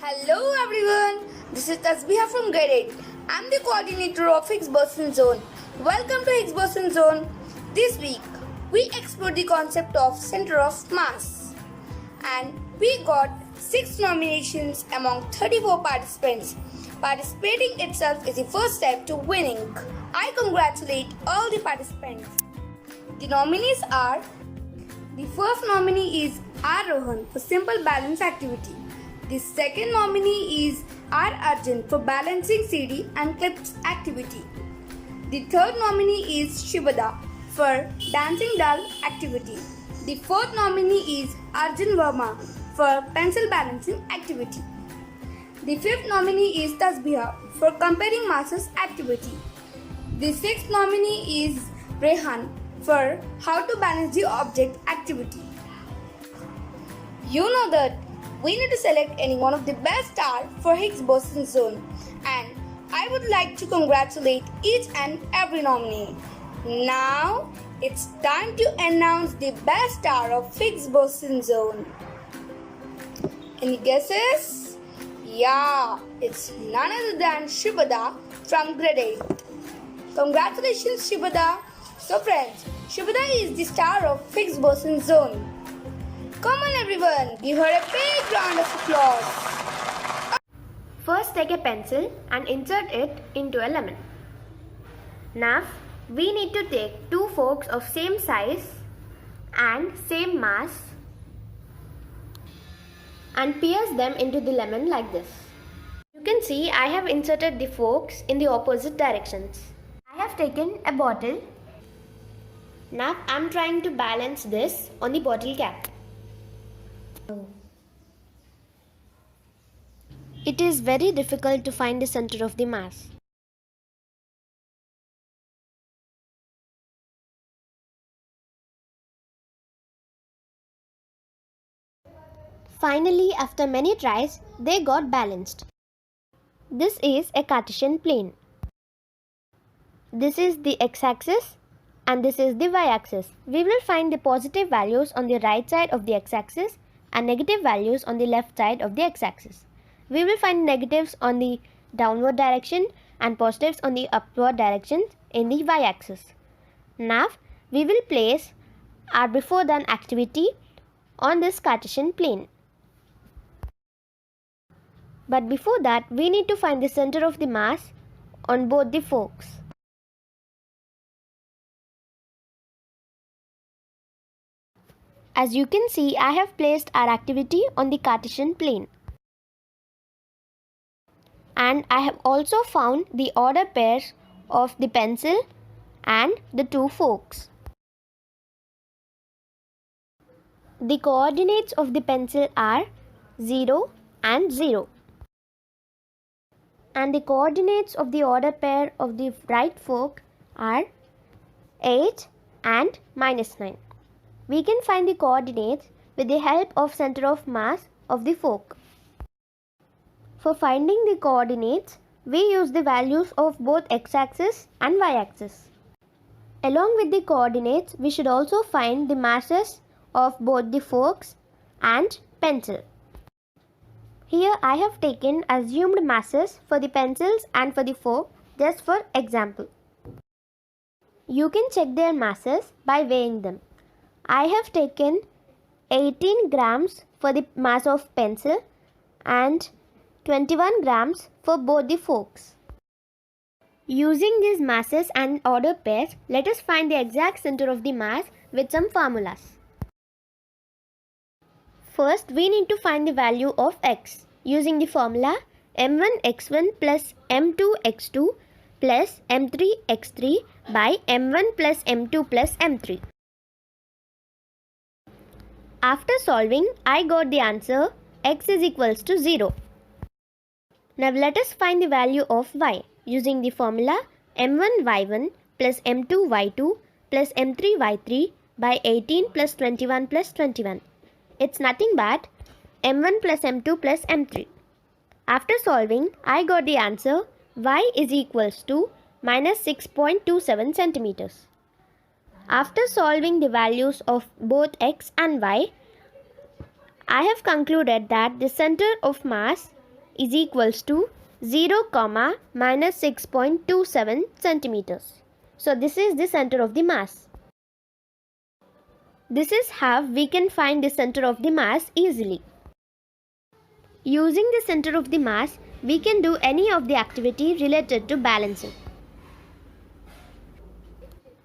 Hello everyone, this is Tasbiha from grade 8. I'm the coordinator of Higgs Boson Zone. Welcome to Higgs Boson Zone. This week, we explored the concept of center of mass. And we got 6 nominations among 34 participants. Participating itself is the first step to winning. I congratulate all the participants. The nominees are: the first nominee is R. Rohan for simple balance activity. The second nominee is R. Arjun for balancing CD and clips activity. The third nominee is Shibada for dancing doll activity. The fourth nominee is Arjun Verma for pencil balancing activity. The fifth nominee is Tasbiha for comparing masses activity. The sixth nominee is Rehan for how to balance the object activity. You know that we need to select any one of the best stars for Higgs Boson Zone, and I would like to congratulate each and every nominee. Now it's time to announce the best star of Higgs Boson Zone. Any guesses? Yeah, it's none other than Shibada from grade 8. Congratulations, Shibada. So friends, Shibada is the star of Higgs Boson Zone. Come on everyone, give her a big round of applause. First, take a pencil and insert it into a lemon. Now, we need to take 2 forks of same size and same mass and pierce them into the lemon like this. You can see I have inserted the forks in the opposite directions. I have taken a bottle. Now, I am trying to balance this on the bottle cap. It is very difficult to find the center of the mass. Finally, after many tries, they got balanced. This is a Cartesian plane. This is the x-axis and this is the y-axis. We will find the positive values on the right side of the x-axis and negative values on the left side of the x-axis. We will find negatives on the downward direction and positives on the upward direction in the y-axis. Now, we will place our before done activity on this Cartesian plane. But before that, we need to find the center of the mass on both the forks. As you can see, I have placed our activity on the Cartesian plane. And I have also found the order pairs of the pencil and the 2 forks. The coordinates of the pencil are 0 and 0. And the coordinates of the order pair of the right fork are 8 and -9. We can find the coordinates with the help of center of mass of the fork. For finding the coordinates, we use the values of both x-axis and y-axis. Along with the coordinates, we should also find the masses of both the forks and pencil. Here I have taken assumed masses for the pencils and for the fork just for example. You can check their masses by weighing them. I have taken 18 grams for the mass of pencil and 21 grams for both the forks. Using these masses and order pairs, let us find the exact center of the mass with some formulas. First, we need to find the value of x using the formula m1x1 plus m2x2 plus m3x3 by m1 plus m2 plus m3. After solving, I got the answer x is equals to 0. Now let us find the value of y using the formula m1y1 plus m2y2 plus m3y3 by 18 plus 21 plus 21. It's nothing but m1 plus m2 plus m3. After solving, I got the answer y is equals to minus 6.27 centimeters. After solving the values of both x and y, I have concluded that the center of mass is equals to 0, minus 6.27 centimeters. So this is the center of the mass. This is how we can find the center of the mass easily. Using the center of the mass, we can do any of the activity related to balancing.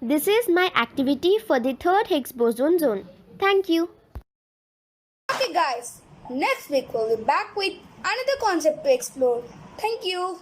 This is my activity for the third Higgs boson zone. Thank you. Okay guys, next week we'll be back with another concept to explore. Thank you.